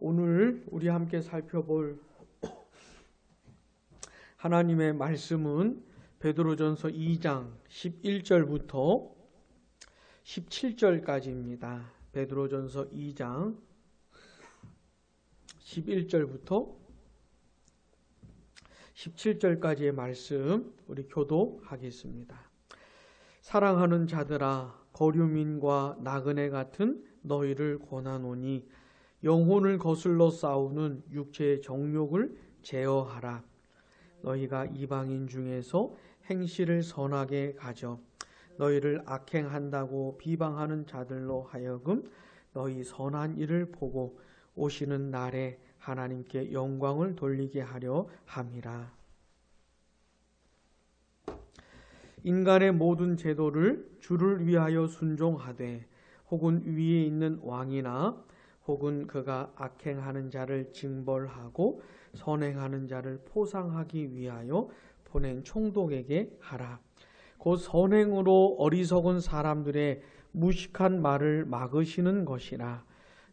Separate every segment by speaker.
Speaker 1: 오늘 우리 함께 살펴볼 하나님의 말씀은 베드로전서 2장 11절부터 17절까지입니다. 베드로전서 2장 11절부터 17절까지의 말씀 우리 교도하겠습니다. 사랑하는 자들아, 거류민과 나그네 같은 너희를 권하노니 영혼을 거슬러 싸우는 육체의 정욕을 제어하라. 너희가 이방인 중에서 행실을 선하게 가져 너희를 악행한다고 비방하는 자들로 하여금 너희 선한 일을 보고 오시는 날에 하나님께 영광을 돌리게 하려 함이라. 인간의 모든 제도를 주를 위하여 순종하되 혹은 위에 있는 왕이나 혹은 그가 악행하는 자를 징벌하고 선행하는 자를 포상하기 위하여 보낸 총독에게 하라. 곧 선행으로 어리석은 사람들의 무식한 말을 막으시는 것이라.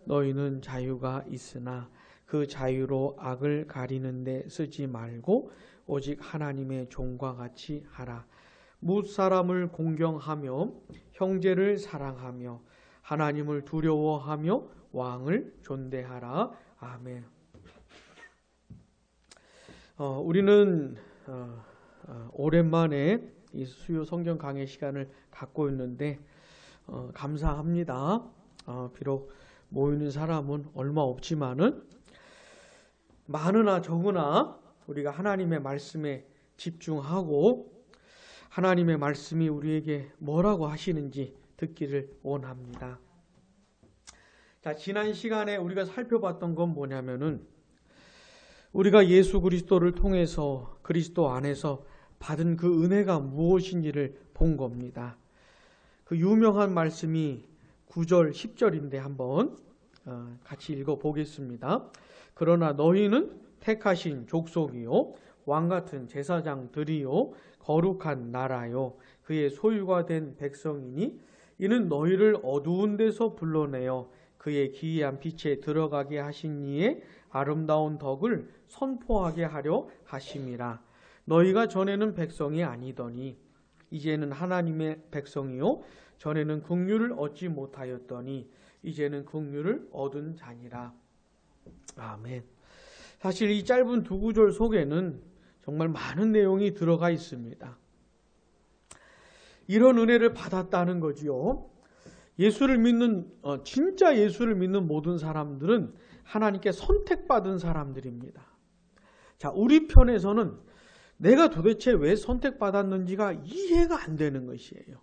Speaker 1: 너희는 자유가 있으나 그 자유로 악을 가리는 데 쓰지 말고 오직 하나님의 종과 같이 하라. 무사람을 공경하며 형제를 사랑하며 하나님을 두려워하며 왕을 존대하라. 아멘. 우리는 오랜만에 이 수요 성경 강의 시간을 갖고 있는데 감사합니다. 비록 모이는 사람은 얼마 없지만은 많으나 적으나 우리가 하나님의 말씀에 집중하고 하나님의 말씀이 우리에게 뭐라고 하시는지 듣기를 원합니다. 자, 지난 시간에 우리가 살펴봤던 건 뭐냐면은 우리가 예수 그리스도를 통해서 그리스도 안에서 받은 그 은혜가 무엇인지를 본 겁니다. 그 유명한 말씀이 9절, 10절인데 한번 같이 읽어보겠습니다. 그러나 너희는 택하신 족속이요 왕같은 제사장들이요 거룩한 나라요 그의 소유가 된 백성이니 이는 너희를 어두운 데서 불러내어 그의 기이한 빛에 들어가게 하신 이의 아름다운 덕을 선포하게 하려 하심이라. 너희가 전에는 백성이 아니더니 이제는 하나님의 백성이요 전에는 긍휼을 얻지 못하였더니 이제는 긍휼을 얻은 자니라. 아멘. 사실 이 짧은 두 구절 속에는 정말 많은 내용이 들어가 있습니다. 이런 은혜를 받았다는 거지요. 예수를 믿는 진짜 예수를 믿는 모든 사람들은 하나님께 선택받은 사람들입니다. 자, 우리 편에서는 내가 도대체 왜 선택받았는지가 이해가 안 되는 것이에요.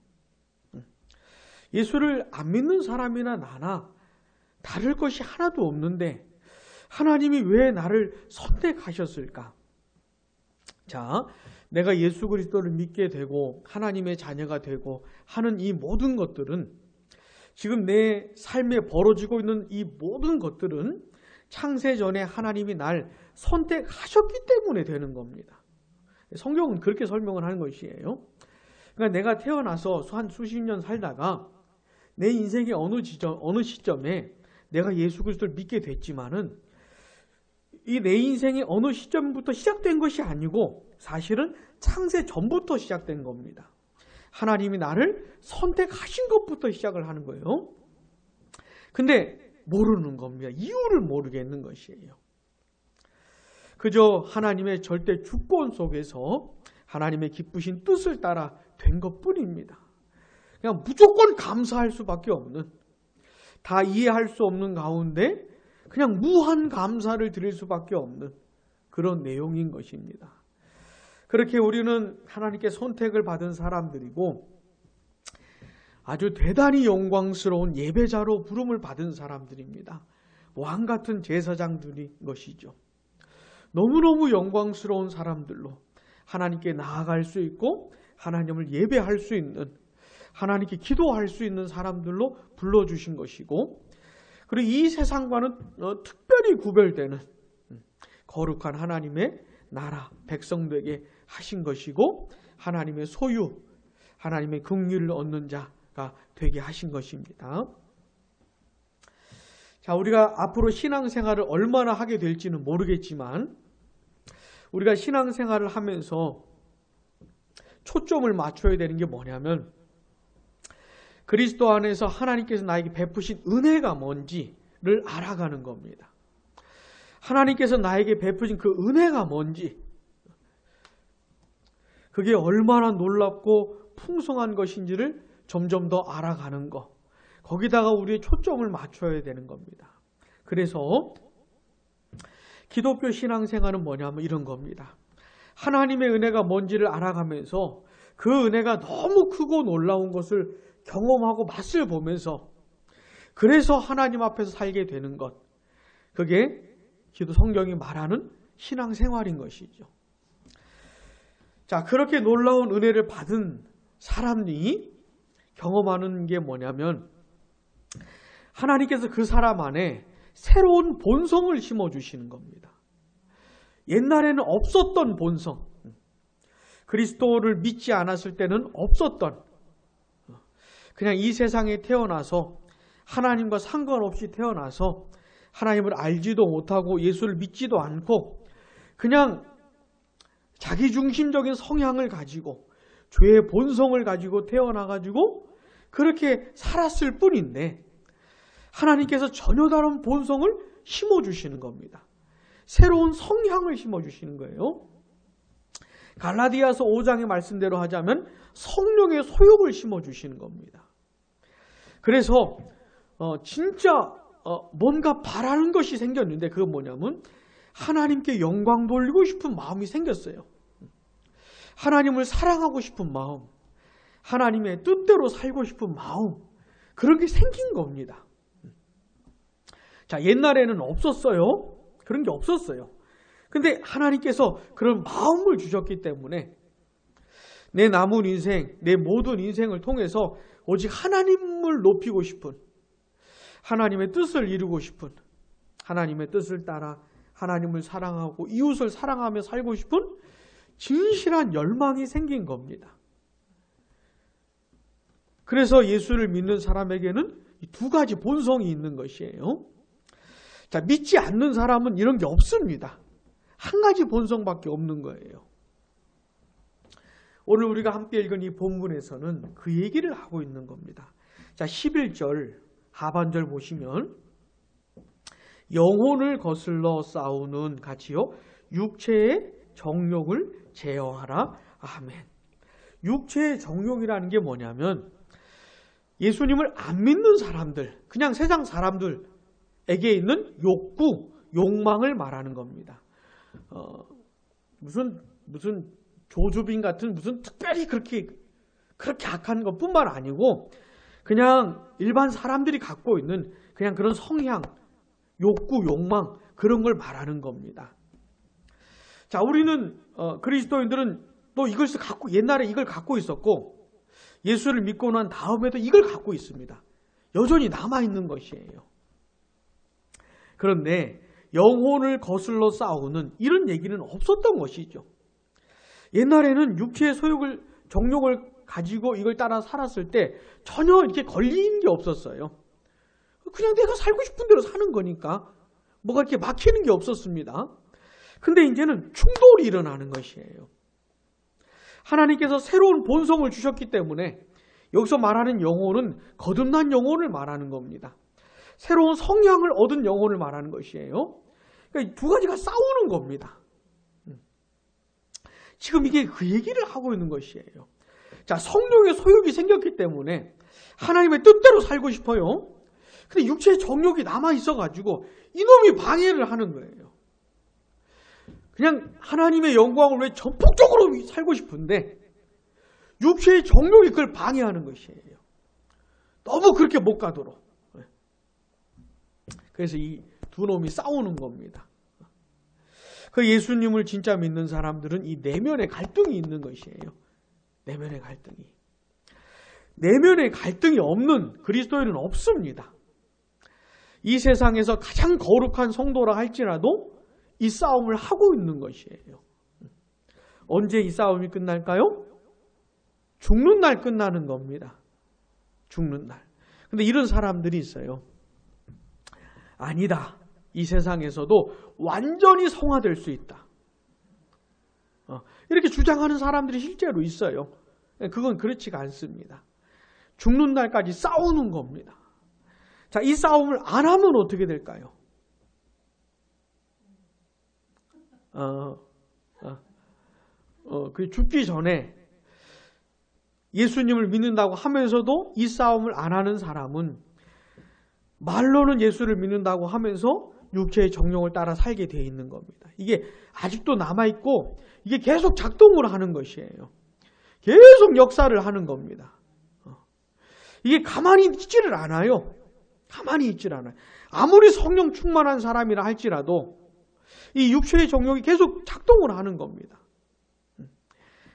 Speaker 1: 예수를 안 믿는 사람이나 나나 다를 것이 하나도 없는데 하나님이 왜 나를 선택하셨을까? 자, 내가 예수 그리스도를 믿게 되고 하나님의 자녀가 되고 하는 이 모든 것들은 지금 내 삶에 벌어지고 있는 이 모든 것들은 창세전에 하나님이 날 선택하셨기 때문에 되는 겁니다. 성경은 그렇게 설명을 하는 것이에요. 그러니까 내가 태어나서 한 수십 년 살다가 내 인생의 어느 시점에 내가 예수 그리스도를 믿게 됐지만은 이 내 인생의 어느 시점부터 시작된 것이 아니고 사실은 창세 전부터 시작된 겁니다. 하나님이 나를 선택하신 것부터 시작을 하는 거예요. 근데 모르는 겁니다. 이유를 모르겠는 것이에요. 그저 하나님의 절대 주권 속에서 하나님의 기쁘신 뜻을 따라 된 것뿐입니다. 그냥 무조건 감사할 수밖에 없는, 다 이해할 수 없는 가운데 그냥 무한 감사를 드릴 수밖에 없는 그런 내용인 것입니다. 그렇게 우리는 하나님께 선택을 받은 사람들이고 아주 대단히 영광스러운 예배자로 부름을 받은 사람들입니다. 왕같은 제사장들인 것이죠. 너무너무 영광스러운 사람들로 하나님께 나아갈 수 있고 하나님을 예배할 수 있는, 하나님께 기도할 수 있는 사람들로 불러주신 것이고, 그리고 이 세상과는 특별히 구별되는 거룩한 하나님의 나라, 백성되게 하신 것이고 하나님의 소유, 하나님의 긍휼을 얻는 자가 되게 하신 것입니다. 자, 우리가 앞으로 신앙생활을 얼마나 하게 될지는 모르겠지만 우리가 신앙생활을 하면서 초점을 맞춰야 되는 게 뭐냐면 그리스도 안에서 하나님께서 나에게 베푸신 은혜가 뭔지를 알아가는 겁니다. 하나님께서 나에게 베푸신 그 은혜가 뭔지, 그게 얼마나 놀랍고 풍성한 것인지를 점점 더 알아가는 것, 거기다가 우리의 초점을 맞춰야 되는 겁니다. 그래서 기독교 신앙생활은 뭐냐면 이런 겁니다. 하나님의 은혜가 뭔지를 알아가면서 그 은혜가 너무 크고 놀라운 것을 경험하고 맛을 보면서 그래서 하나님 앞에서 살게 되는 것, 그게 기도 성경이 말하는 신앙생활인 것이죠. 자, 그렇게 놀라운 은혜를 받은 사람이 경험하는 게 뭐냐면 하나님께서 그 사람 안에 새로운 본성을 심어주시는 겁니다. 옛날에는 없었던 본성, 그리스도를 믿지 않았을 때는 없었던, 그냥 이 세상에 태어나서 하나님과 상관없이 태어나서 하나님을 알지도 못하고 예수를 믿지도 않고 그냥 자기중심적인 성향을 가지고 죄의 본성을 가지고 태어나가지고 그렇게 살았을 뿐인데 하나님께서 전혀 다른 본성을 심어주시는 겁니다. 새로운 성향을 심어주시는 거예요. 갈라디아서 5장의 말씀대로 하자면 성령의 소욕을 심어주시는 겁니다. 그래서 진짜 뭔가 바라는 것이 생겼는데 그건 뭐냐면 하나님께 영광 돌리고 싶은 마음이 생겼어요. 하나님을 사랑하고 싶은 마음, 하나님의 뜻대로 살고 싶은 마음, 그런 게 생긴 겁니다. 자, 옛날에는 없었어요. 그런 게 없었어요. 근데 하나님께서 그런 마음을 주셨기 때문에 내 남은 인생, 내 모든 인생을 통해서 오직 하나님을 높이고 싶은, 하나님의 뜻을 이루고 싶은, 하나님의 뜻을 따라 하나님을 사랑하고 이웃을 사랑하며 살고 싶은 진실한 열망이 생긴 겁니다. 그래서 예수를 믿는 사람에게는 이 두 가지 본성이 있는 것이에요. 자, 믿지 않는 사람은 이런 게 없습니다. 한 가지 본성밖에 없는 거예요. 오늘 우리가 함께 읽은 이 본문에서는 그 얘기를 하고 있는 겁니다. 자, 11절 하반절 보시면 영혼을 거슬러 싸우는 같이요 육체의 정욕을 제어하라. 아멘. 육체의 정욕이라는 게 뭐냐면 예수님을 안 믿는 사람들, 그냥 세상 사람들에게 있는 욕구, 욕망을 말하는 겁니다. 무슨 조주빈 같은 무슨 특별히 그렇게 악한 것뿐만 아니고 그냥 일반 사람들이 갖고 있는 그냥 그런 성향, 욕구, 욕망, 그런 걸 말하는 겁니다. 자, 우리는 그리스도인들은 또 이것을 갖고 옛날에 이걸 갖고 있었고 예수를 믿고 난 다음에도 이걸 갖고 있습니다. 여전히 남아있는 것이에요. 그런데 영혼을 거슬러 싸우는 이런 얘기는 없었던 것이죠. 옛날에는 육체의 소욕을, 정욕을 가지고 이걸 따라 살았을 때 전혀 이렇게 걸리는 게 없었어요. 그냥 내가 살고 싶은 대로 사는 거니까 뭐가 이렇게 막히는 게 없었습니다. 근데 이제는 충돌이 일어나는 것이에요. 하나님께서 새로운 본성을 주셨기 때문에 여기서 말하는 영혼은 거듭난 영혼을 말하는 겁니다. 새로운 성향을 얻은 영혼을 말하는 것이에요. 그러니까 두 가지가 싸우는 겁니다. 지금 이게 그 얘기를 하고 있는 것이에요. 자, 성령의 소욕이 생겼기 때문에 하나님의 뜻대로 살고 싶어요. 근데 육체의 정욕이 남아있어가지고 이놈이 방해를 하는 거예요. 그냥 하나님의 영광을 위해 전폭적으로 살고 싶은데 육체의 정욕이 그걸 방해하는 것이에요. 너무 그렇게 못 가도록. 그래서 이 두 놈이 싸우는 겁니다. 그 예수님을 진짜 믿는 사람들은 이 내면의 갈등이 있는 것이에요. 내면의 갈등이. 내면의 갈등이 없는 그리스도인은 없습니다. 이 세상에서 가장 거룩한 성도라 할지라도 이 싸움을 하고 있는 것이에요. 언제 이 싸움이 끝날까요? 죽는 날 끝나는 겁니다. 죽는 날. 근데 이런 사람들이 있어요. 아니다. 이 세상에서도 완전히 성화될 수 있다. 이렇게 주장하는 사람들이 실제로 있어요. 그건 그렇지가 않습니다. 죽는 날까지 싸우는 겁니다. 자, 이 싸움을 안 하면 어떻게 될까요? 그 죽기 전에 예수님을 믿는다고 하면서도 이 싸움을 안 하는 사람은 말로는 예수를 믿는다고 하면서 육체의 정욕을 따라 살게 되어 있는 겁니다. 이게 아직도 남아있고 이게 계속 작동을 하는 것이에요. 계속 역사를 하는 겁니다. 이게 가만히 있지를 않아요. 가만히 있질 않아요. 아무리 성령 충만한 사람이라 할지라도 이 육체의 정욕이 계속 작동을 하는 겁니다.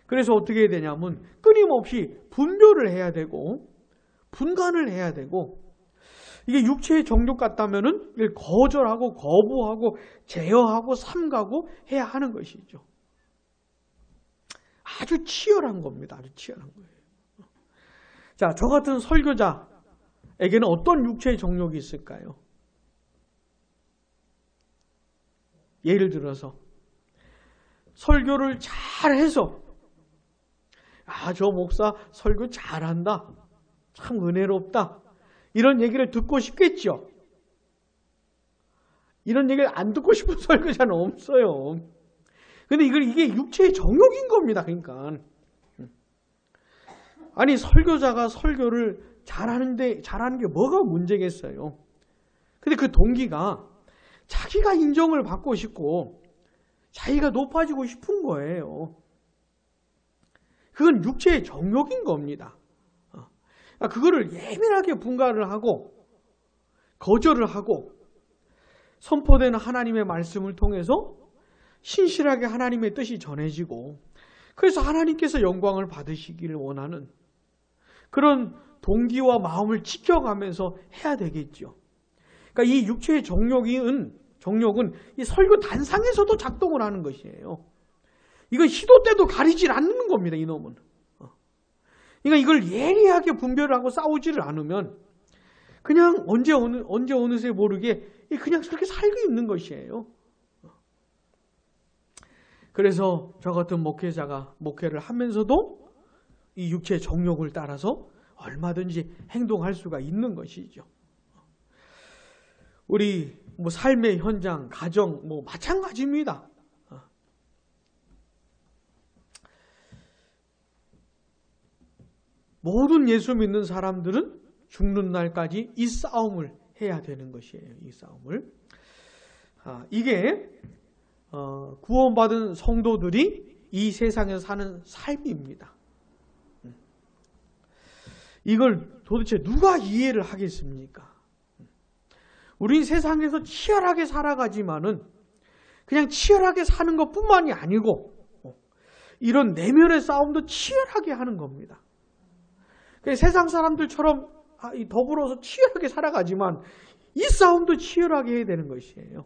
Speaker 1: 그래서 어떻게 해야 되냐면 끊임없이 분별을 해야 되고 분간을 해야 되고 이게 육체의 정욕 같다면은 이걸 거절하고 거부하고 제어하고 삼가고 해야 하는 것이죠. 아주 치열한 겁니다. 아주 치열한 거예요. 자, 저 같은 설교자에게는 어떤 육체의 정욕이 있을까요? 예를 들어서 설교를 잘해서 저 목사 설교 잘한다. 참 은혜롭다. 이런 얘기를 듣고 싶겠죠. 이런 얘기를 안 듣고 싶은 설교자는 없어요. 근데 이게 육체의 정욕인 겁니다. 그러니까. 아니, 설교자가 설교를 잘하는 게 뭐가 문제겠어요. 근데 그 동기가 자기가 인정을 받고 싶고 자기가 높아지고 싶은 거예요. 그건 육체의 정욕인 겁니다. 그거를 예민하게 분간을 하고 거절을 하고 선포되는 하나님의 말씀을 통해서 신실하게 하나님의 뜻이 전해지고 그래서 하나님께서 영광을 받으시기를 원하는 그런 동기와 마음을 지켜가면서 해야 되겠죠. 그러니까 이 육체의 정욕은 이 설교 단상에서도 작동을 하는 것이에요. 이건 시도 때도 가리질 않는 겁니다. 이놈은. 그러니까 이걸 예리하게 분별을 하고 싸우지를 않으면 그냥 언제 어느새 모르게 그냥 그렇게 살고 있는 것이에요. 그래서 저 같은 목회자가 목회를 하면서도 이 육체의 정욕을 따라서 얼마든지 행동할 수가 있는 것이죠. 우리 삶의 현장, 가정 마찬가지입니다. 모든 예수 믿는 사람들은 죽는 날까지 이 싸움을 해야 되는 것이에요. 이 싸움을. 이게 구원받은 성도들이 이 세상에서 사는 삶입니다. 이걸 도대체 누가 이해를 하겠습니까? 우린 세상에서 치열하게 살아가지만은 그냥 치열하게 사는 것뿐만이 아니고 이런 내면의 싸움도 치열하게 하는 겁니다. 세상 사람들처럼 더불어서 치열하게 살아가지만 이 싸움도 치열하게 해야 되는 것이에요.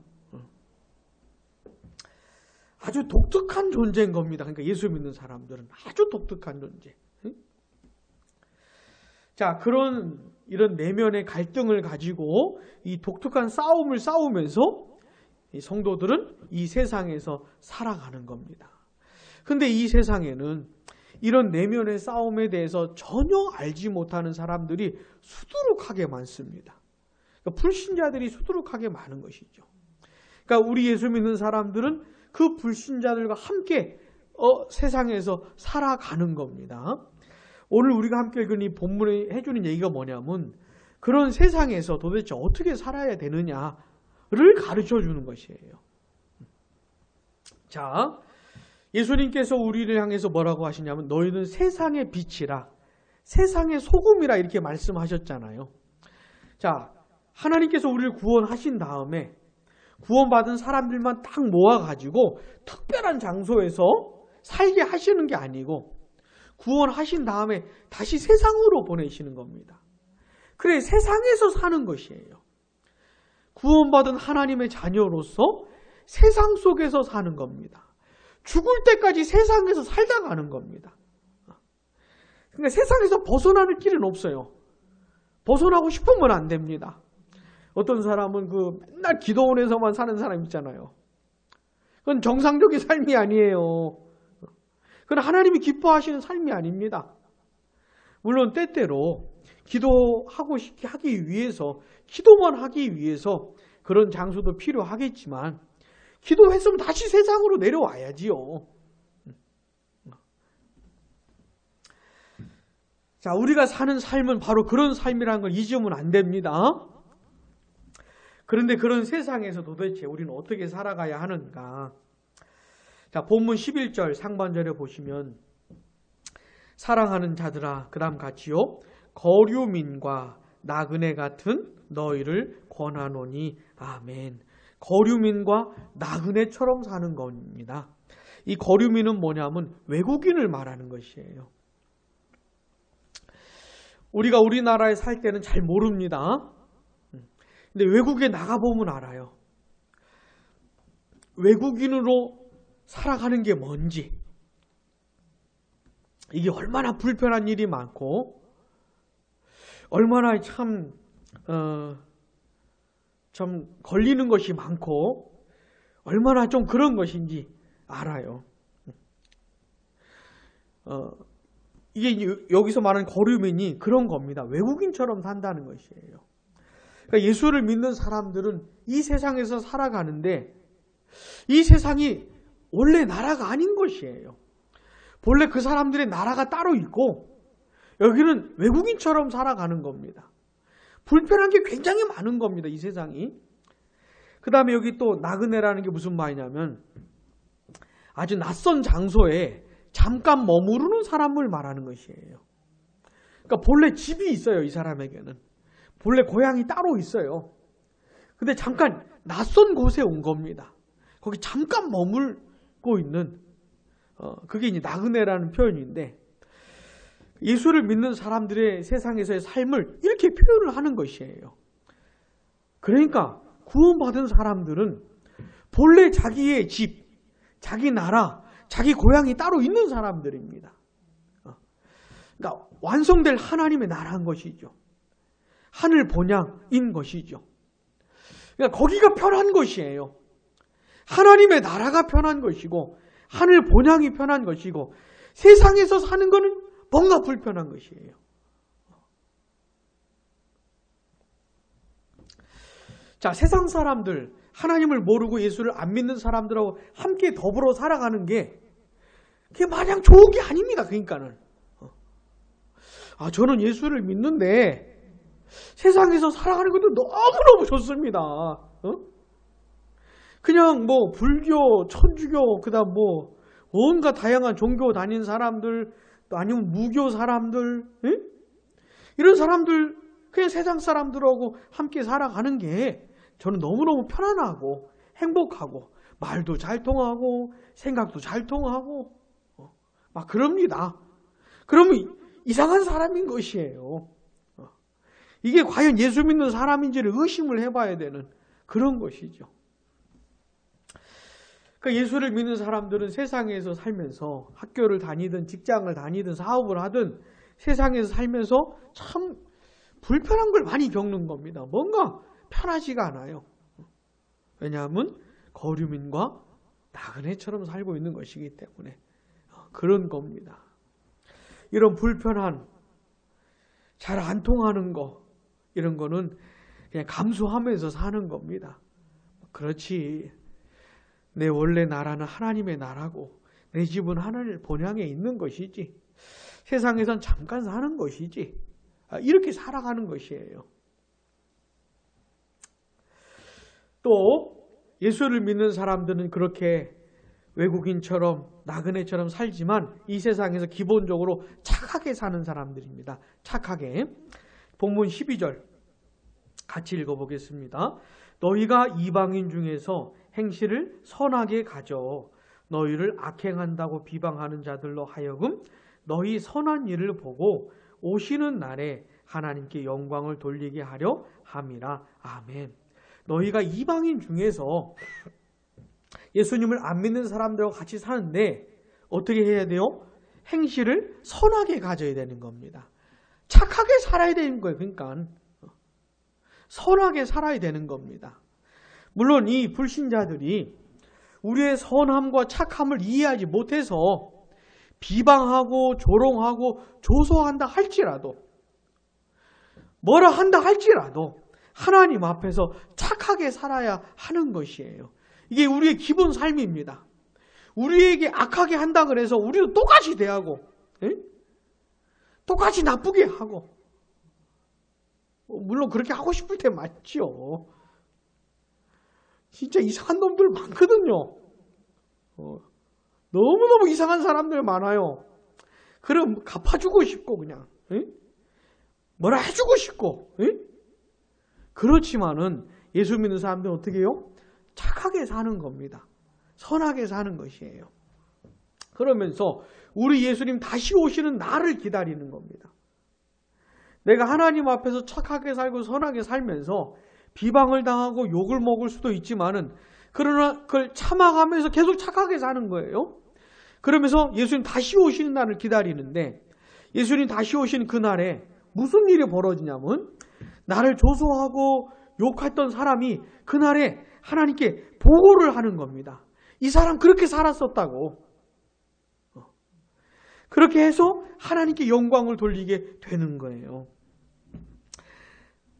Speaker 1: 아주 독특한 존재인 겁니다. 그러니까 예수 믿는 사람들은 아주 독특한 존재. 자, 이런 내면의 갈등을 가지고 이 독특한 싸움을 싸우면서 이 성도들은 이 세상에서 살아가는 겁니다. 근데 이 세상에는 이런 내면의 싸움에 대해서 전혀 알지 못하는 사람들이 수두룩하게 많습니다. 그러니까 불신자들이 수두룩하게 많은 것이죠. 그러니까 우리 예수 믿는 사람들은 그 불신자들과 함께 세상에서 살아가는 겁니다. 오늘 우리가 함께 읽은 이 본문에 해주는 얘기가 뭐냐면 그런 세상에서 도대체 어떻게 살아야 되느냐를 가르쳐 주는 것이에요. 자, 예수님께서 우리를 향해서 뭐라고 하시냐면 너희는 세상의 빛이라 세상의 소금이라 이렇게 말씀하셨잖아요. 자, 하나님께서 우리를 구원하신 다음에 구원받은 사람들만 딱 모아가지고 특별한 장소에서 살게 하시는 게 아니고 구원하신 다음에 다시 세상으로 보내시는 겁니다. 그래, 세상에서 사는 것이에요. 구원받은 하나님의 자녀로서 세상 속에서 사는 겁니다. 죽을 때까지 세상에서 살다 가는 겁니다. 그러니까 세상에서 벗어나는 길은 없어요. 벗어나고 싶으면 안 됩니다. 어떤 사람은 맨날 기도원에서만 사는 사람 있잖아요. 그건 정상적인 삶이 아니에요. 그건 하나님이 기뻐하시는 삶이 아닙니다. 물론 때때로 기도하고 하기 위해서, 기도만 하기 위해서 그런 장소도 필요하겠지만 기도했으면 다시 세상으로 내려와야지요. 자, 우리가 사는 삶은 바로 그런 삶이라는 걸 잊으면 안 됩니다. 그런데 그런 세상에서 도대체 우리는 어떻게 살아가야 하는가? 자, 본문 11절 상반절에 보시면 사랑하는 자들아, 그 다음 같이요. 거류민과 나그네 같은 너희를 권하노니 아멘. 거류민과 나그네처럼 사는 겁니다. 이 거류민은 뭐냐면 외국인을 말하는 것이에요. 우리가 우리나라에 살 때는 잘 모릅니다. 근데 외국에 나가보면 알아요. 외국인으로 살아가는 게 뭔지, 이게 얼마나 불편한 일이 많고 얼마나 참 걸리는 것이 많고 얼마나 좀 그런 것인지 알아요. 이게 여기서 말하는 거류민이 그런 겁니다. 외국인처럼 산다는 것이에요. 그러니까 예수를 믿는 사람들은 이 세상에서 살아가는데 이 세상이 원래 나라가 아닌 것이에요. 본래 그 사람들의 나라가 따로 있고 여기는 외국인처럼 살아가는 겁니다. 불편한 게 굉장히 많은 겁니다. 이 세상이. 그 다음에 여기 또 나그네라는 게 무슨 말이냐면 아주 낯선 장소에 잠깐 머무르는 사람을 말하는 것이에요. 그러니까 본래 집이 있어요. 이 사람에게는. 본래 고향이 따로 있어요. 근데 잠깐 낯선 곳에 온 겁니다. 거기 잠깐 머물고 있는 그게 이제 나그네라는 표현인데 예수를 믿는 사람들의 세상에서의 삶을 이렇게 표현을 하는 것이에요. 그러니까 구원받은 사람들은 본래 자기의 집, 자기 나라, 자기 고향이 따로 있는 사람들입니다. 그러니까 완성될 하나님의 나라인 것이죠. 하늘 본향인 것이죠. 그러니까 거기가 편한 것이에요. 하나님의 나라가 편한 것이고 하늘 본향이 편한 것이고 세상에서 사는 것은 뭔가 불편한 것이에요. 자, 세상 사람들, 하나님을 모르고 예수를 안 믿는 사람들하고 함께 더불어 살아가는 게 그게 마냥 좋은 게 아닙니다. 그러니까는 저는 예수를 믿는데 세상에서 살아가는 것도 너무너무 좋습니다. 그냥 뭐 불교, 천주교, 그다음 뭐 온갖 다양한 종교 다니는 사람들, 또 아니면 무교 사람들, 이런 사람들 그냥 세상 사람들하고 함께 살아가는 게 저는 너무너무 편안하고 행복하고 말도 잘 통하고 생각도 잘 통하고 막 그럽니다. 그러면 이상한 사람인 것이에요. 이게 과연 예수 믿는 사람인지를 의심을 해봐야 되는 그런 것이죠. 그러니까 예수를 믿는 사람들은 세상에서 살면서 학교를 다니든 직장을 다니든 사업을 하든 세상에서 살면서 참 불편한 걸 많이 겪는 겁니다. 뭔가 편하지가 않아요. 왜냐하면 거류민과 나그네처럼 살고 있는 것이기 때문에 그런 겁니다. 이런 불편한, 잘 안 통하는 거, 이런 거는 그냥 감수하면서 사는 겁니다. 그렇지, 내 원래 나라는 하나님의 나라고 내 집은 하늘 본향에 있는 것이지 세상에선 잠깐 사는 것이지 이렇게 살아가는 것이에요. 또 예수를 믿는 사람들은 그렇게 외국인처럼 나그네처럼 살지만 이 세상에서 기본적으로 착하게 사는 사람들입니다. 착하게. 본문 12절 같이 읽어보겠습니다. 너희가 이방인 중에서 행실을 선하게 가져 너희를 악행한다고 비방하는 자들로 하여금 너희 선한 일을 보고 오시는 날에 하나님께 영광을 돌리게 하려 함이라. 아멘. 너희가 이방인 중에서 예수님을 안 믿는 사람들하고 같이 사는데 어떻게 해야 돼요? 행실을 선하게 가져야 되는 겁니다. 착하게 살아야 되는 거예요. 그러니까 선하게 살아야 되는 겁니다. 물론 이 불신자들이 우리의 선함과 착함을 이해하지 못해서 비방하고 조롱하고 조소한다 할지라도, 뭐라 한다 할지라도 하나님 앞에서 착하게 살아야 하는 것이에요. 이게 우리의 기본 삶입니다. 우리에게 악하게 한다 그래서 우리도 똑같이 대하고, 똑같이 나쁘게 하고, 물론 그렇게 하고 싶을 때 맞죠. 진짜 이상한 놈들 많거든요. 너무너무 이상한 사람들 많아요. 그럼 갚아주고 싶고 그냥 뭐라 해주고 싶고. 그렇지만은 예수 믿는 사람들은 어떻게 해요? 착하게 사는 겁니다. 선하게 사는 것이에요. 그러면서 우리 예수님 다시 오시는 날을 기다리는 겁니다. 내가 하나님 앞에서 착하게 살고 선하게 살면서 비방을 당하고 욕을 먹을 수도 있지만은, 그러나 그걸 참아가면서 계속 착하게 사는 거예요. 그러면서 예수님 다시 오시는 날을 기다리는데, 예수님 다시 오시는 그날에 무슨 일이 벌어지냐면, 나를 조소하고 욕했던 사람이 그날에 하나님께 보고를 하는 겁니다. 이 사람 그렇게 살았었다고. 그렇게 해서 하나님께 영광을 돌리게 되는 거예요.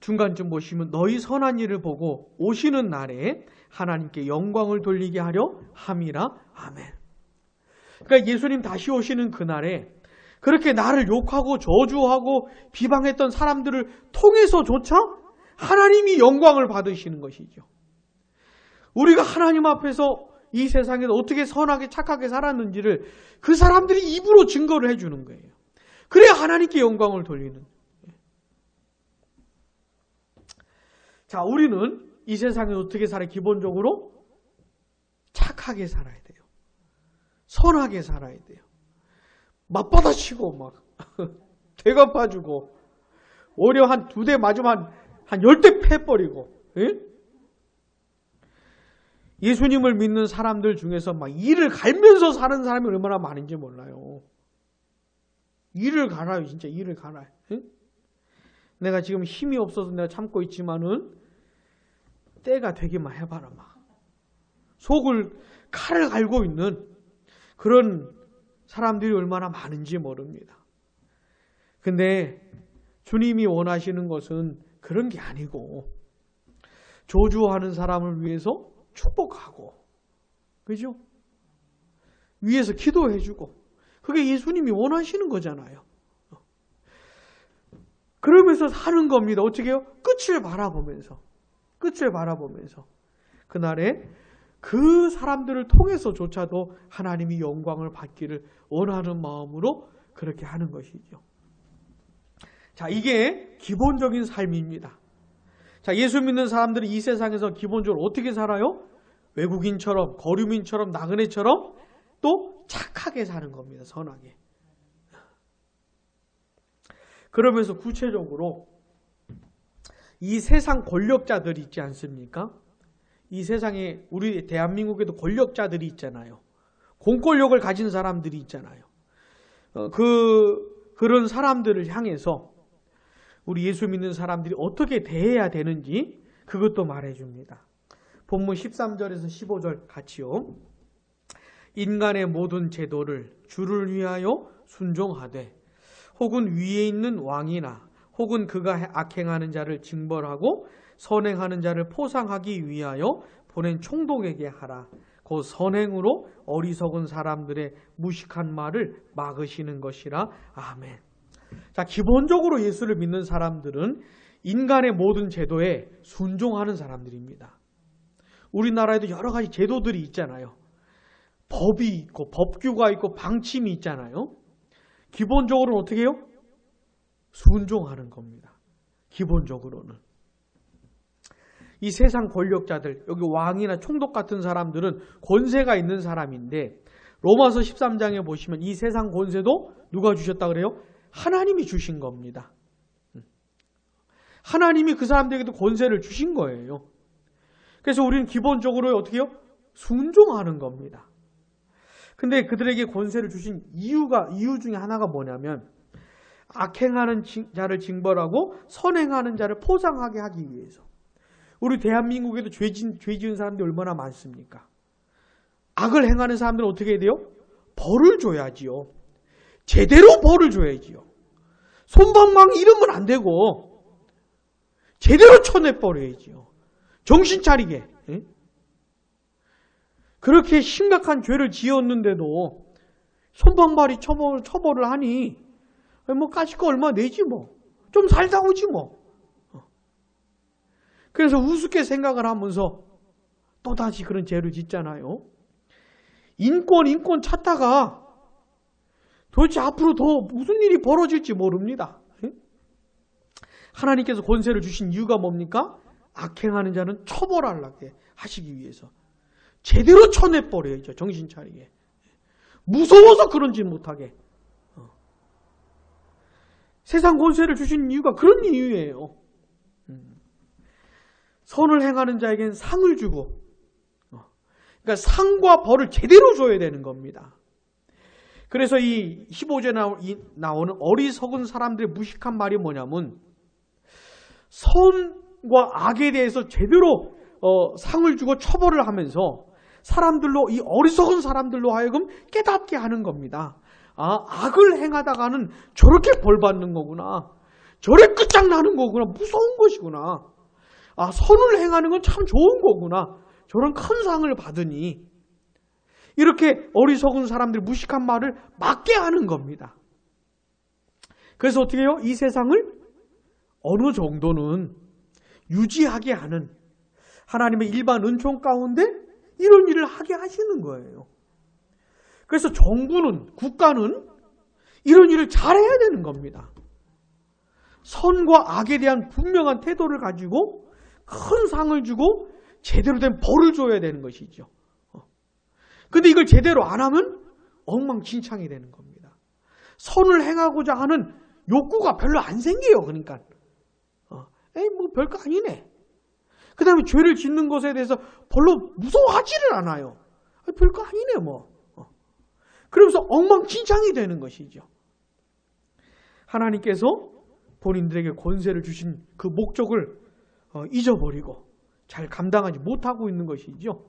Speaker 1: 중간쯤 보시면 너희 선한 일을 보고 오시는 날에 하나님께 영광을 돌리게 하려 함이라. 아멘. 그러니까 예수님 다시 오시는 그날에 그렇게 나를 욕하고 저주하고 비방했던 사람들을 통해서조차 하나님이 영광을 받으시는 것이죠. 우리가 하나님 앞에서 이 세상에서 어떻게 선하게 착하게 살았는지를 그 사람들이 입으로 증거를 해주는 거예요. 그래야 하나님께 영광을 돌리는. 자, 우리는 이 세상에 어떻게 살아야? 기본적으로 착하게 살아야 돼요. 선하게 살아야 돼요. 맞받아치고 막 되갚아주고, 오히려 한 2대 맞으면 한 10대 패버리고. 예수님을 믿는 사람들 중에서 막 이를 갈면서 사는 사람이 얼마나 많은지 몰라요. 이를 갈아요. 진짜 이를 갈아요. 내가 지금 힘이 없어서 내가 참고 있지만은 때가 되기만 해봐라. 막 속을 칼을 갈고 있는 그런 사람들이 얼마나 많은지 모릅니다. 근데 주님이 원하시는 것은 그런 게 아니고, 저주하는 사람을 위해서 축복하고, 그죠? 위에서 기도해주고, 그게 예수님이 원하시는 거잖아요. 그러면서 사는 겁니다. 어떻게 해요? 끝을 바라보면서. 그날에 그 사람들을 통해서조차도 하나님이 영광을 받기를 원하는 마음으로 그렇게 하는 것이죠. 자, 이게 기본적인 삶입니다. 자, 예수 믿는 사람들이 이 세상에서 기본적으로 어떻게 살아요? 외국인처럼, 거류민처럼, 나그네처럼 또 착하게 사는 겁니다. 선하게. 그러면서 구체적으로 이 세상 권력자들이 있지 않습니까? 이 세상에 우리 대한민국에도 권력자들이 있잖아요. 공권력을 가진 사람들이 있잖아요. 그런 사람들을 향해서 우리 예수 믿는 사람들이 어떻게 대해야 되는지 그것도 말해줍니다. 본문 13절에서 15절 같이요. 인간의 모든 제도를 주를 위하여 순종하되, 혹은 위에 있는 왕이나 혹은 그가 악행하는 자를 징벌하고 선행하는 자를 포상하기 위하여 보낸 총독에게 하라. 그 선행으로 어리석은 사람들의 무식한 말을 막으시는 것이라. 아멘. 자, 기본적으로 예수를 믿는 사람들은 인간의 모든 제도에 순종하는 사람들입니다. 우리나라에도 여러 가지 제도들이 있잖아요. 법이 있고 법규가 있고 방침이 있잖아요. 기본적으로는 어떻게 해요? 순종하는 겁니다. 기본적으로는. 이 세상 권력자들, 여기 왕이나 총독 같은 사람들은 권세가 있는 사람인데, 로마서 13장에 보시면 이 세상 권세도 누가 주셨다 그래요? 하나님이 주신 겁니다. 하나님이 그 사람들에게도 권세를 주신 거예요. 그래서 우리는 기본적으로 어떻게 해요? 순종하는 겁니다. 근데 그들에게 권세를 주신 이유 중에 하나가 뭐냐면, 악행하는 자를 징벌하고 선행하는 자를 포상하게 하기 위해서. 우리 대한민국에도 죄 지은 사람들이 얼마나 많습니까? 악을 행하는 사람들은 어떻게 해야 돼요? 벌을 줘야지요. 제대로 벌을 줘야지요. 솜방망 이러면 안 되고 제대로 쳐내버려야지요. 정신 차리게. 응? 그렇게 심각한 죄를 지었는데도 솜방망이 처벌을 하니 뭐 까짓 거 얼마 내지 뭐. 좀 살다 오지 뭐. 그래서 우습게 생각을 하면서 또다시 그런 죄를 짓잖아요. 인권 찾다가 도대체 앞으로 더 무슨 일이 벌어질지 모릅니다. 하나님께서 권세를 주신 이유가 뭡니까? 악행하는 자는 처벌하려게 하시기 위해서. 제대로 쳐내버려야죠. 정신 차리게. 무서워서 그런지 못하게. 세상 권세를 주신 이유가 그런 이유예요. 선을 행하는 자에겐 상을 주고, 그러니까 상과 벌을 제대로 줘야 되는 겁니다. 그래서 이 15절에 나오는 어리석은 사람들의 무식한 말이 뭐냐면 선과 악에 대해서 제대로 상을 주고 처벌을 하면서 사람들로, 이 어리석은 사람들로 하여금 깨닫게 하는 겁니다. 아, 악을 행하다가는 저렇게 벌 받는 거구나. 저래 끝장나는 거구나. 무서운 것이구나. 아, 선을 행하는 건 참 좋은 거구나. 저런 큰 상을 받으니. 이렇게 어리석은 사람들이 무식한 말을 맞게 하는 겁니다. 그래서 어떻게 해요? 이 세상을 어느 정도는 유지하게 하는 하나님의 일반 은총 가운데 이런 일을 하게 하시는 거예요. 그래서 정부는, 국가는 이런 일을 잘해야 되는 겁니다. 선과 악에 대한 분명한 태도를 가지고 큰 상을 주고 제대로 된 벌을 줘야 되는 것이죠. 근데 이걸 제대로 안 하면 엉망진창이 되는 겁니다. 선을 행하고자 하는 욕구가 별로 안 생겨요. 그러니까 에이 뭐 별거 아니네. 그 다음에 죄를 짓는 것에 대해서 별로 무서워하지를 않아요. 별거 아니네 뭐. 그러면서 엉망진창이 되는 것이죠. 하나님께서 본인들에게 권세를 주신 그 목적을 잊어버리고 잘 감당하지 못하고 있는 것이죠.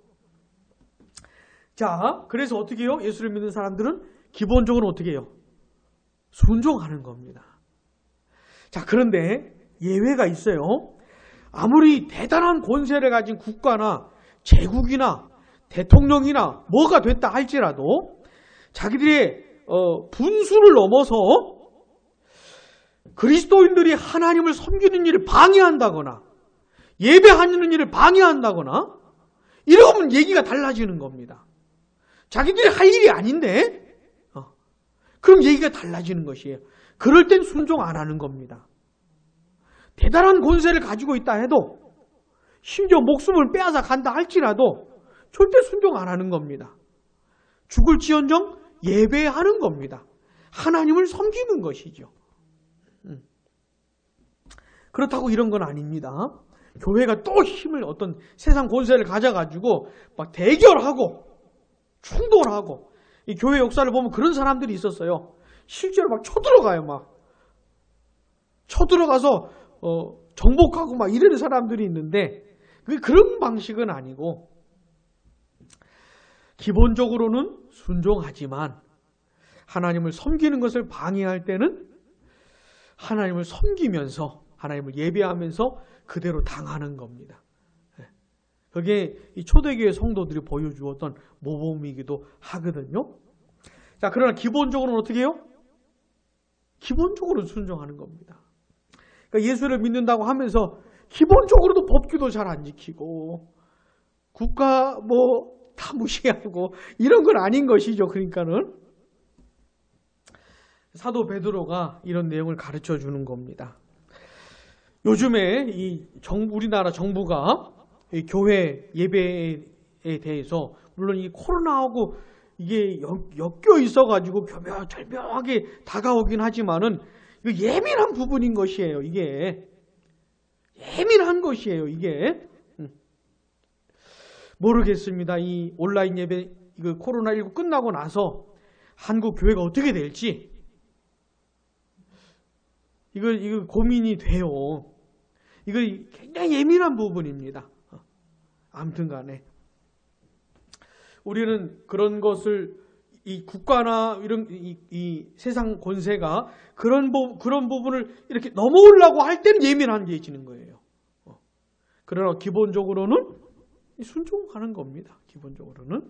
Speaker 1: 자, 그래서 어떻게 해요? 예수를 믿는 사람들은 기본적으로 어떻게 해요? 순종하는 겁니다. 자, 그런데 예외가 있어요. 아무리 대단한 권세를 가진 국가나 제국이나 대통령이나 뭐가 됐다 할지라도 자기들의 분수를 넘어서 그리스도인들이 하나님을 섬기는 일을 방해한다거나 예배하는 일을 방해한다거나 이러면 얘기가 달라지는 겁니다. 자기들이 할 일이 아닌데 그럼 얘기가 달라지는 것이에요. 그럴 땐 순종 안 하는 겁니다. 대단한 권세를 가지고 있다 해도 심지어 목숨을 빼앗아 간다 할지라도 절대 순종 안 하는 겁니다. 죽을지언정 예배하는 겁니다. 하나님을 섬기는 것이죠. 그렇다고 이런 건 아닙니다. 교회가 또 힘을 어떤 세상 권세를 가져가지고 막 대결하고 충돌하고 이 교회 역사를 보면 그런 사람들이 있었어요. 실제로 막 쳐들어가요. 막 쳐들어가서 정복하고 막 이러는 사람들이 있는데 그런 방식은 아니고 기본적으로는 순종하지만 하나님을 섬기는 것을 방해할 때는 하나님을 섬기면서 하나님을 예배하면서 그대로 당하는 겁니다. 그게 이 초대교회 성도들이 보여주었던 모범이기도 하거든요. 자, 그러나 기본적으로는 어떻게 해요? 기본적으로 순종하는 겁니다. 그러니까 예수를 믿는다고 하면서 기본적으로도 법규도 잘 안 지키고 국가 뭐 다 무시하고 이런 건 아닌 것이죠. 그러니까는 사도 베드로가 이런 내용을 가르쳐 주는 겁니다. 요즘에 우리나라 정부가 이 교회 예배에 대해서 물론 이 코로나하고 이게 엮여 있어가지고 절묘하게 다가오긴 하지만은 이거 예민한 부분인 것이에요. 이게 예민한 것이에요. 이게 모르겠습니다. 이 온라인 예배 이거 코로나19 끝나고 나서 한국 교회가 어떻게 될지 이거 고민이 돼요. 이거 굉장히 예민한 부분입니다. 아무튼 간에 우리는 그런 것을 이 국가나 이런 이 세상 권세가 그런 부분을 이렇게 넘어오려고 할 때는 예민해지는 거예요. 그러나 기본적으로는 순종하는 겁니다. 기본적으로는.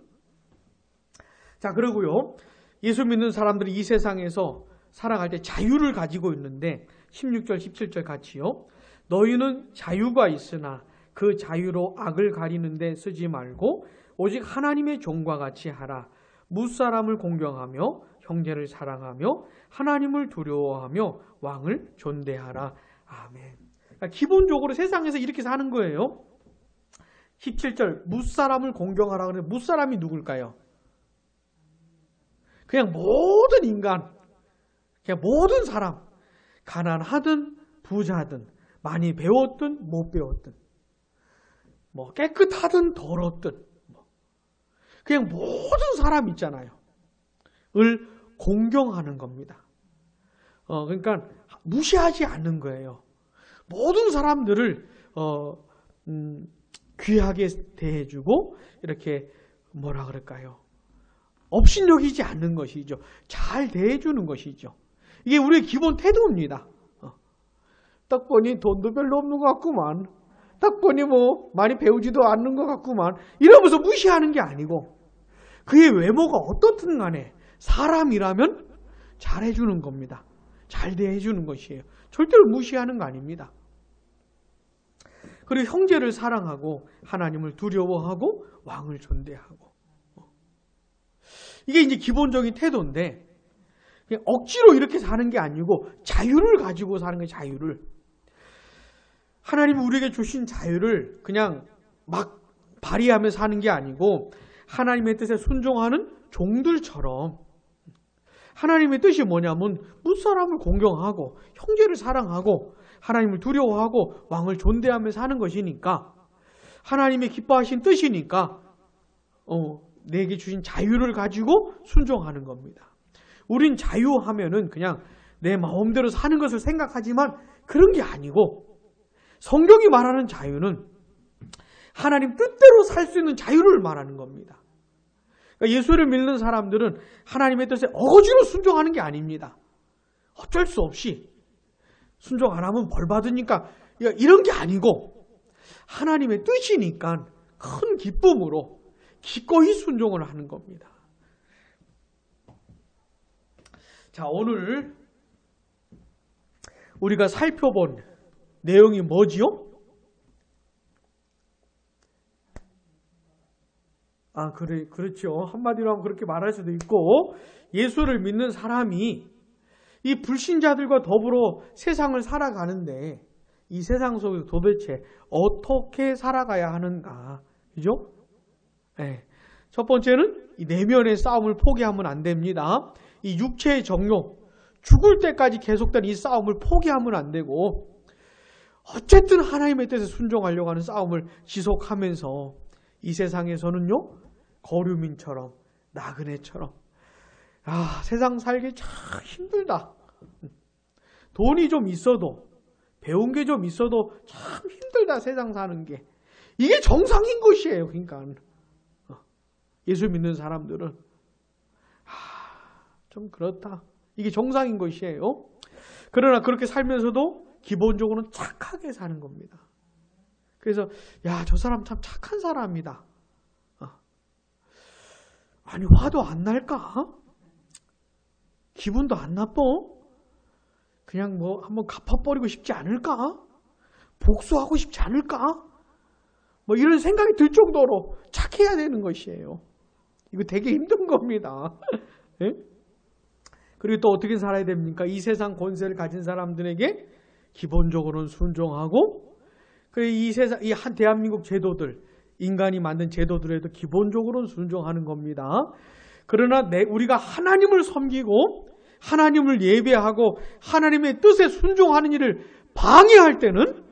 Speaker 1: 자, 그리고요. 예수 믿는 사람들이 이 세상에서 살아갈 때 자유를 가지고 있는데 16절, 17절 같이요. 너희는 자유가 있으나 그 자유로 악을 가리는 데 쓰지 말고 오직 하나님의 종과 같이 하라. 무사람을 공경하며 형제를 사랑하며 하나님을 두려워하며 왕을 존대하라. 아멘. 그러니까 기본적으로 세상에서 이렇게 사는 거예요. 17절 무사람을 공경하라. 그러는데 무사람이 누굴까요? 그냥 모든 인간, 그냥 모든 사람, 가난하든 부자든 많이 배웠든 못 배웠든 뭐 깨끗하든 더럽든 그냥 모든 사람 있잖아요. 을 공경하는 겁니다. 그러니까 무시하지 않는 거예요. 모든 사람들을 귀하게 대해주고 이렇게 뭐라 그럴까요? 업신여기지 않는 것이죠. 잘 대해주는 것이죠. 이게 우리의 기본 태도입니다. 딱 보니 돈도 별로 없는 것 같구만. 딱 보니 뭐 많이 배우지도 않는 것 같구만. 이러면서 무시하는 게 아니고 그의 외모가 어떻든 간에 사람이라면 잘해주는 겁니다. 잘 대해주는 것이에요. 절대로 무시하는 거 아닙니다. 그리고 형제를 사랑하고 하나님을 두려워하고 왕을 존대하고 이게 이제 기본적인 태도인데 그냥 억지로 이렇게 사는 게 아니고 자유를 가지고 사는 거예요. 자유를. 하나님이 우리에게 주신 자유를 그냥 막 발휘하며 사는 게 아니고 하나님의 뜻에 순종하는 종들처럼 하나님의 뜻이 뭐냐면 무사람을 공경하고 형제를 사랑하고 하나님을 두려워하고 왕을 존대하며 사는 것이니까 하나님의 기뻐하신 뜻이니까 내게 주신 자유를 가지고 순종하는 겁니다. 우린 자유하면은 그냥 내 마음대로 사는 것을 생각하지만 그런 게 아니고 성경이 말하는 자유는 하나님 뜻대로 살 수 있는 자유를 말하는 겁니다. 그러니까 예수를 믿는 사람들은 하나님의 뜻에 억지로 순종하는 게 아닙니다. 어쩔 수 없이 순종 안 하면 벌 받으니까 이런 게 아니고 하나님의 뜻이니까 큰 기쁨으로 기꺼이 순종을 하는 겁니다. 자, 오늘 우리가 살펴본 내용이 뭐지요? 그렇죠. 한마디로 하면 그렇게 말할 수도 있고 예수를 믿는 사람이 이 불신자들과 더불어 세상을 살아가는데 이 세상 속에서 도대체 어떻게 살아가야 하는가? 그죠? 네. 첫 번째는 이 내면의 싸움을 포기하면 안 됩니다. 이 육체의 정욕, 죽을 때까지 계속된 이 싸움을 포기하면 안 되고 어쨌든 하나님의 뜻에 순종하려고 하는 싸움을 지속하면서 이 세상에서는요 거류민처럼 나그네처럼 세상 살기 참 힘들다. 돈이 좀 있어도 배운 게 좀 있어도 참 힘들다 세상 사는 게. 이게 정상인 것이에요. 그러니까 예수 믿는 사람들은 좀 그렇다. 이게 정상인 것이에요. 그러나 그렇게 살면서도 기본적으로는 착하게 사는 겁니다. 그래서 저 사람 참 착한 사람이다. 아니 화도 안 날까? 기분도 안 나빠? 그냥 뭐 한번 갚아버리고 싶지 않을까? 복수하고 싶지 않을까? 뭐 이런 생각이 들 정도로 착해야 되는 것이에요. 이거 되게 힘든 겁니다. 네? 그리고 또 어떻게 살아야 됩니까? 이 세상 권세를 가진 사람들에게 기본적으로는 순종하고 이 세상 이 한 대한민국 제도들 인간이 만든 제도들에도 기본적으로는 순종하는 겁니다. 그러나 우리가 하나님을 섬기고 하나님을 예배하고 하나님의 뜻에 순종하는 일을 방해할 때는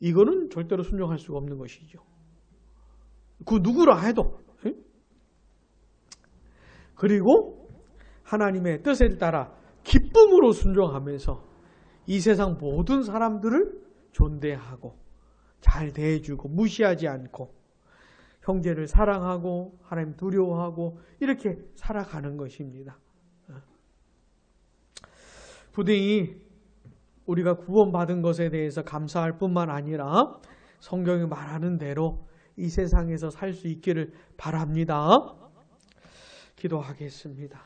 Speaker 1: 이거는 절대로 순종할 수가 없는 것이죠. 그 누구라 해도. 그리고 하나님의 뜻에 따라 기쁨으로 순종하면서 이 세상 모든 사람들을 존대하고 잘 대해주고 무시하지 않고 형제를 사랑하고 하나님 두려워하고 이렇게 살아가는 것입니다. 부디 우리가 구원받은 것에 대해서 감사할 뿐만 아니라 성경이 말하는 대로 이 세상에서 살 수 있기를 바랍니다. 기도하겠습니다.